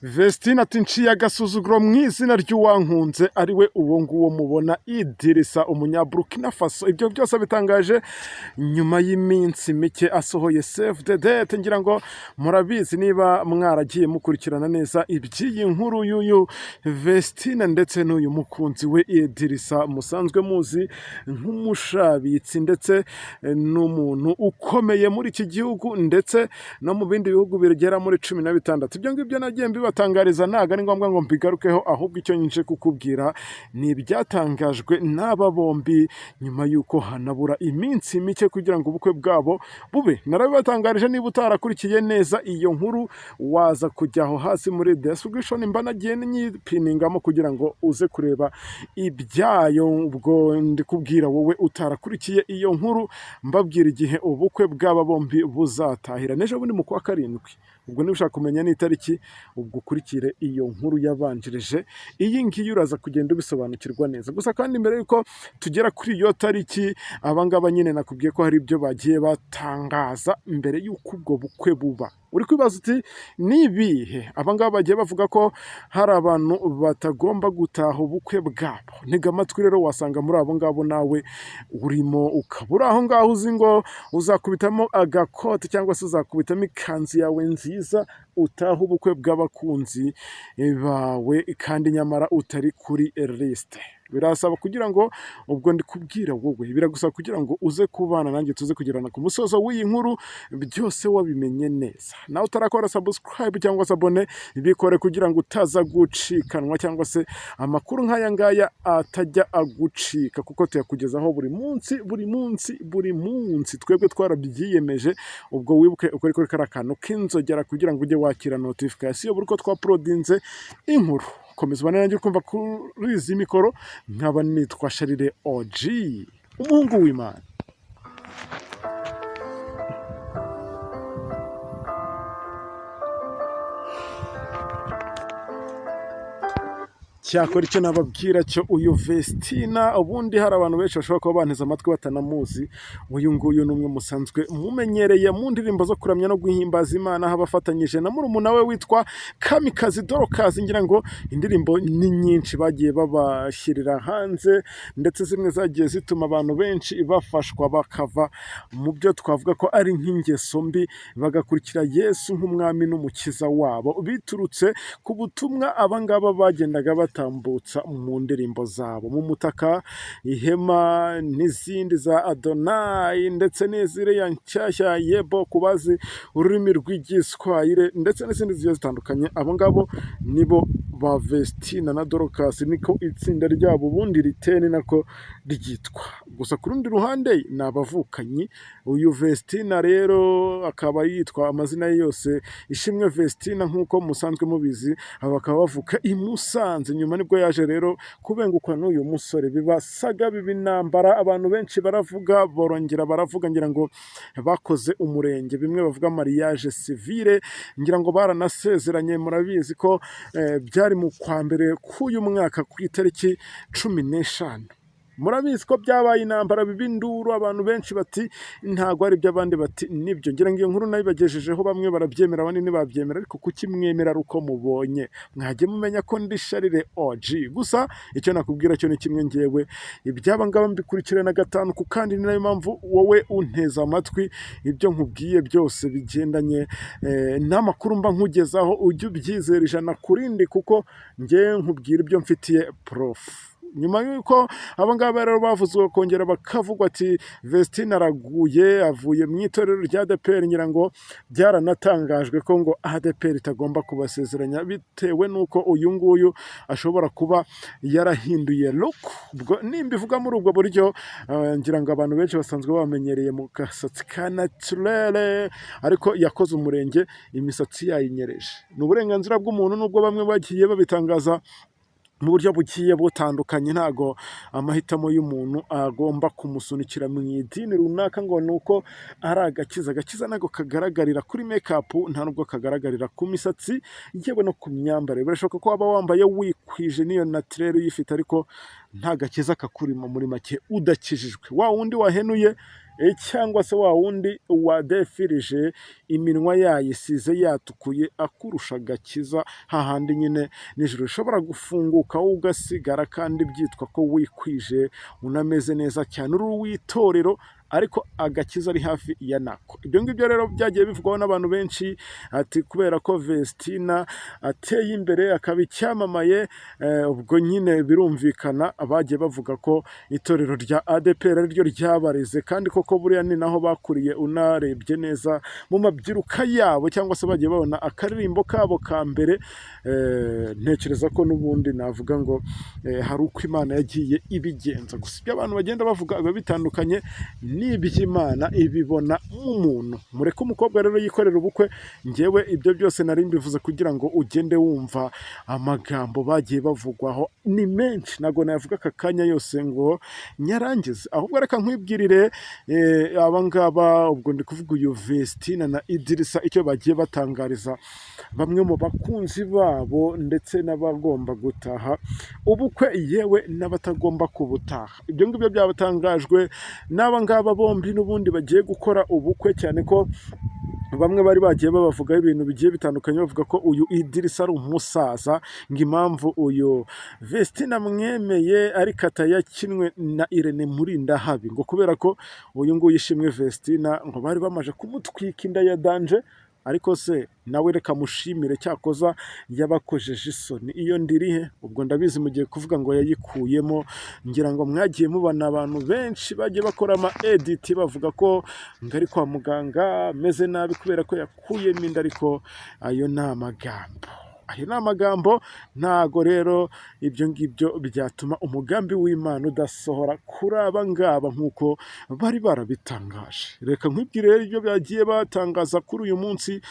Vestine ati nciye agasuzuguro mu izina ry'uwankunze ari we uwo nguwo mubona Idirisa umunyaburukina Faso. Ibyo byose bitangaje nyuma y'iminsi mike asohoye Save the Date. Ngira ngo murabizi niba mwaragiye mukurikirana neza iby'iyi nkuru y'uyu Vestine ndetse n'uyu mukunzi we Idirisa musanzwe muzi nk'umushabitsi ndetse n'umuntu ukomeye muri iki gihugu ndetse no mu bindi bihugu bigera muri 16. Ibyo ngibyo nagiye batangariza ntago ari ngombwa ngo mbigarukeho, ahubwo icyo nje kukubwira ni ibyatangajwe n'aba bombi nyuma y'uko hanabura iminsi mike kugira ngo ubukwe bwabo bube. Narabibatangarije, niba utarakurikiye neza iyo nkuru waza kujyaho hasi muri description mba nagiye nyipiningamo kugira ngo uze kureba ibyayo. Ubwo ndikubwira wowe utarakurikiye iyo nkuru mbabwira igihe ubukwe bw'aba bombi buzatahira n'ejo bundi mu kwa 7. Ubwo niba ushaka kumenya n'itariki, ubwo ukurikire iyo nkuru yabanjirije iyi ngiyi uraza kugenda ubisobanukirwa neza. Gusa kandi mbere yuko tugera kuri iyo tariki, abangaba nyine nakubwiye ko hari ibyo bagiye batangaza mbere y'uko ubwo bukwe buba. Uri kwibaza uti nibihe? Abangaba bagiye bavuga ko hari abantu batagomba gutaha ubukwe bwabo. Ntega amatwi rero, wasanga muri abo ngabo nawe urimo, ukabura aho ngaho uzi ngo uzakubitamo agakote cyangwa se uzakubitamo ikanzu yawe nziza utaha ubukwe bw'abakunzi bawe kandi nyamara utari kuri liste. Birasaba kugira ngo, ubwo ndikubwira wowe, biragusaba kugira ngo uze kubana nanjye tuze kugirana ku musozo w'iyi nkuru byose wabimenye neza. Nawe utarakora subscribe cyangwa se abone, bikore kugira ngo utaza gucikanwa cyangwa se amakuru nk'aya ngaya atajya agucika, kuko tuyakugezaho buri munsi twebwe twarabyiyemeje. Ubwo wibuke ukore kuri karakantu k'inzogera kugira ngo ujye wakira notification buri ko twaprodinze inkuru. Komeza ubane nanjye kumva kuri izi mikoro, nkaba nitwa Sharire OG, umuhungu w'Imana. Cyakora icyo nababwira cyo, uyu Vestine ubundi hari abantu benshi bashobora kuba banteze amatwi batanamuzi. Uyu nguyu ni umwe musanzwe mumenyereye mu ndirimbo zo kuramya no guhimbaza Imana, habafatanyije na murumuna we witwa Kamikazi Dorokazi. Ngira ngo indirimbo ni nyinshi bagiye babashyirira hanze, ndetse zimwe zagiye zituma abantu benshi bafashwa bakava mu byo twavuga ko ari nk'ingeso mbi, bagakurikira Yesu nk'umwami n'umukiza wabo, biturutse ku butumwa abangaba bagendaga batambutsa mu ndirimbo zabo. Mu Mutaka, Ihema n'izindi za Adonai, ndetse n'iziriya nshyashya Yebo kubazi ururimi rw'igiswahili, ndetse n'izindi zigiye zitandukanye. Abo ngabo nibo ba Vestine na Dorokasi, niko itsinda ryabo ubundi riteni nako ryitwa. Gusa ku rundi ruhande ni abavukanyi. Uyu Vestine rero akaba yitwa amazina ye yose Ishimwe Vestine nk'uko musanzwe mubizi, bakaba bavuka i Musanze. Nyuma nibwo yaje rero kubengukwa n'uyu musore, bibasaga bibinambara. Abantu benshi baravuga, borongera baravuga, ngira ngo bakoze umurenge, bimwe bavuga mariage civile, ngira ngo baranasezeranye. Murabizi ko byari mu kwa mbere k'uyu mwaka ku itariki 15. Murabizi ko byabaye intambara, bibinduru, abantu benshi bati ntago ari by'abandi bati nibyo. Ngira ngo iyo nkuru nayibagejejeho, bamwe barabyemera abandi ntibabyemera, ariko kuki mwemera uko mubonye? Mwajye mumenya ko ndi Sharire OG. Gusa icyo nakubwira cyo ni kimwe, ngewe ibyaba ngaba mbikurikirana gatanu ku kandi, ni nayo mpamvu wowe unteza amatwi. Ibyo nkubwiye byose bigendanye n'amakuru mba nkugezaho, ujye ubyizera 100% kuko ngewe nkubwira ibyo mfitiye prof. Nyuma y'uko abangaba rero bavuzwe kongera bakavugwa ati Vestine araguye, avuye mu itorero rya ADEPR, ngira ngo byaranatangajwe ko ngo ADEPR itagomba kubasezeranya bitewe nuko uyu nguyu ashobora kuba yarahinduye look. Ubwo nimbivuga muri ubwo buryo, ngira ngo abantu benshi basanzwe bamenyereye mu gasatsi ka naturel, ariko yakoze umurenge, imisatsi yayinyereje. Ni uburenganzira bw'umuntu, nubwo bamwe bagiye babitangaza mu buryo bugiye butandukanye. Ntago amahitamo y'umuntu agomba kumusunikira mu idini runaka ngo nuko ari agakiza. Agakiza ntago kagaragarira kuri makeup, nta nubwo kagaragarira ku misatsi, yewe no ku myambarire. Birashoboka ko waba wambaye wikwije niyo naturel uyifite, ariko nta gakiza kakurimo. Muri make udakijijwe, wa wundi wahenuye cyangwa se wa wundi wadefirije iminwa yayisize yatukuye akurusha agakiza, hahandi nyine nijoro ushobora gufunguka wowe ugasigara kandi byitwa ko wikwije unameze neza cyane uri uw'itorero, ariko agakiza ari hafi ya nako. Ibyo ngibyo rero byagiye bivugwaho n'abantu benshi, ati kubera ko Vestina ateye imbere akaba icyamamaye, ubwo nyine birumvikana bagiye bavuga ko itorero rya ADEPR ariryo ryabareze, kandi koko buriya ni naho bakuriye. Unarebye neza mu mabyiruka yabo cyangwa se bagiye babona akaririmbo kabo ka mbere, ntekereza ko n'ubundi navuga ngo hari uko Imana yagiye ibigenza. Gusa ibyo abantu bagenda bavuga biba bitandukanye n'iby'Imana ibibona nk'umuntu. Mureke umukobwa rero yikorera ubukwe, ngewe ibyo byose nari mbivuze kugira ngo ugende wumva amagambo bagiye bavugwaho ni menshi, ntabwo nayavuga aka kanya yose ngo nyarangize, ahubwo reka nkwibwirire abangaba. Ubwo ndi kuvuga uyu Vestina na Idirisa icyo bagiye batangariza bamwe mu bakunzi babo ndetse n'abagomba gutaha ubukwe yewe n'abatagomba kubutaha. Ibyo ngibyo byabatangajwe n'aba ngaba bombi n'ubundi bagiye gukora ubukwe, cyane ko bamwe bari bagiye babavugaho ibintu bigiye bitandukanye, bavuga ko uyu Idirisa ari umusaza, ngo impamvu uyu Vestina mwemeye ariko atayakinwe na Irene Murindahabi, ngo kubera ko uyu nguyu Ishimwe Vestina ngo bari bamaze kumutwika inda ya danje, ariko se nawe reka mushimire, cyakoza yabakojeje isoni. Iyo ndirihe ubwo ndabizi mugiye kuvuga ngo yayikuyemo, ngira ngo mwagiye mubona abantu benshi bagiye bakora ama edit bavuga ko ngo ari kwa muganga ameze nabi kubera ko yakuyemo inda, ariko ayo ni amagambo. Ayo ni amagambo, ntago rero ibyo ngibyo byatuma umugambi w'Imana udasohora kuri aba ngaba nk'uko bari barabitangaje. Reka nkwibwire rero ibyo bagiye batangaza kuri uyu munsi,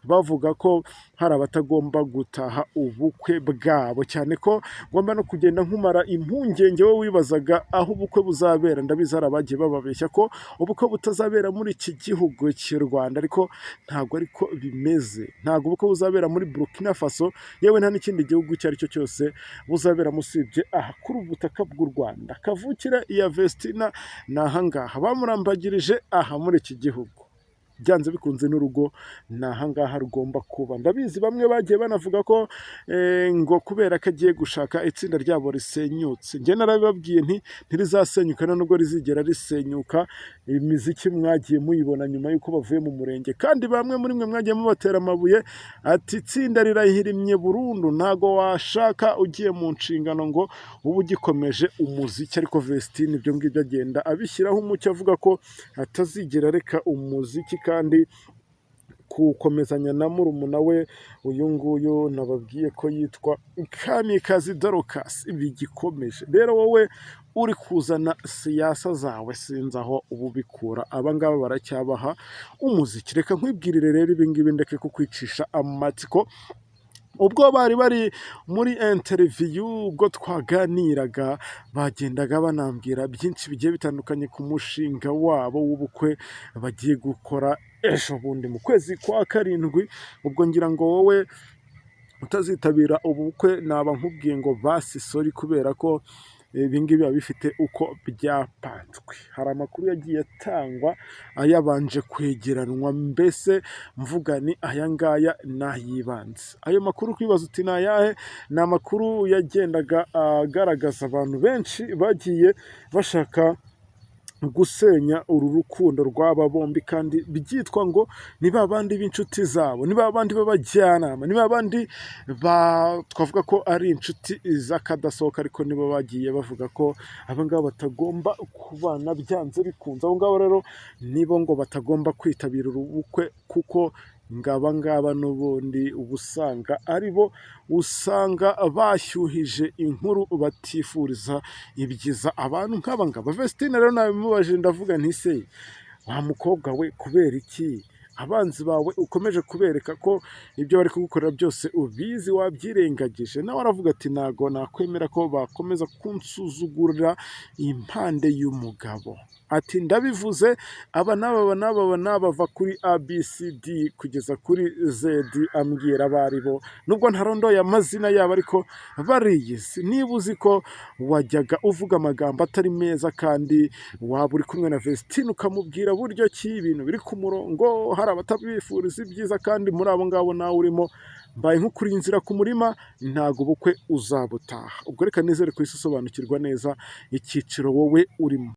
bavuga ko hari abatagomba gutaha ubukwe bwabo, cyane ko ngomba no kugenda nkumara impungenge wowe wibazaga aho ubukwe buzabera. Ndabizi hari abagiye bababeshya ko ubukwe butazabera muri iki gihugu cy'u Rwanda, ariko ntabwo ariko bimeze. Ntabwo ubukwe buzabera muri Burkina Faso, yewe nta n'ikindi gihugu icyo ari cyo cyose buzabera musibye aha kuri ubutaka bw'u Rwanda. Kavukire iya Vestina ni ahangaha, bamurambagirije aha muri iki gihugu, byanze bikunze n'urugo ni ahangaha rugomba kuba. Ndabizi bamwe bagiye banavuga ko ngo kubera ko agiye gushaka itsinda ryabo risenyutse. Njye narabibabwiye nti ntirizasenyuka nubwo rizigera risenyuka. Imiziki mwagiye muyibona nyuma y'uko bavuye mu murenge, kandi bamwe muri mwe mwagiye mubatera amabuye ati itsinda rirahirimye burundu, ntago washaka ugiye mu nshingano ngo ubu ugikomeje umuziki. Ariko Vestina ibyo ngibyo agenda abishyiraho umucyo, avuga ko atazigera reka umuziki kandi kukomezanya na murumuna we uyu nguyu nababwiye ko yitwa Kamikazi Dorcas bigikomeje. Rero wowe uri kuzana siyasa zawe sinzi aho ubu bikura, aba ngaba baracyabaha umuziki. Reka nkwibwirire rero ibi ngibi ndeke kukwicisha amatsiko. Ubwo bari muri interview, ubwo twaganiraga bagendaga banambwira byinshi bigiye bitandukanye ku mushinga wabo w'ubukwe bagiye gukora ejo bundi mu kwezi kwa karindwi. Ubwo ngira ngo wowe utazitabira ubukwe naba nkubwiye ngo basi sorry, kubera ko ibi ngibi biba bifite uko byapanzwe. Hari amakuru yagiye atangwa ayabanje kwegeranwa, mbese mvuga ni aya ngaya n'ayibanze. Ayo makuru kwibaza uti ni ayahe? Ni amakuru yagendaga agaragaza abantu benshi bagiye bashaka gusenya uru rukundo rw'aba bombi, kandi byitwa ngo ni babandi b'inshuti zabo, ni babandi b'abajyanama, ni babandi twavuga ko ari inshuti z'akadasohoka, ariko nibo bagiye bavuga ko aba ngaba batagomba kubana byanze bikunze. Abo ngabo rero nibo ngo batagomba kwitabira ubukwe, kuko ngaba ngaba n'ubundi uba usanga ari bo usanga bashyuhije inkuru batifuriza ibyiza abantu nk'aba ngaba. Vestina rero nabimubajije ndavuga nti se wa mukobwa we kubera iki abanzi bawe ukomeje kubereka ko ibyo bari kugukorera byose ubizi wabyirengagije, nawe aravuga ati ntago nakwemera ko bakomeza kunsuzugurira impande y'umugabo. Ati ndabivuze aba n'aba bava kuri ABCD kugeza kuri Z ambwira abo ari bo, nubwo ntarondoye amazina yabo ariko bariyizi. Niba uzi ko wajyaga uvuga amagambo atari meza kandi waba uri kumwe na Vestine ukamubwira buryo ki ibintu biri ku murongo, hari abatabifuriza ibyiza kandi muri abo ngabo nawe urimo, mbaye nk'ukuri inzira ku murima ntago ubukwe uzabutaha. Ubwo reka nizere ko usobanukirwa neza icyiciro wowe urimo.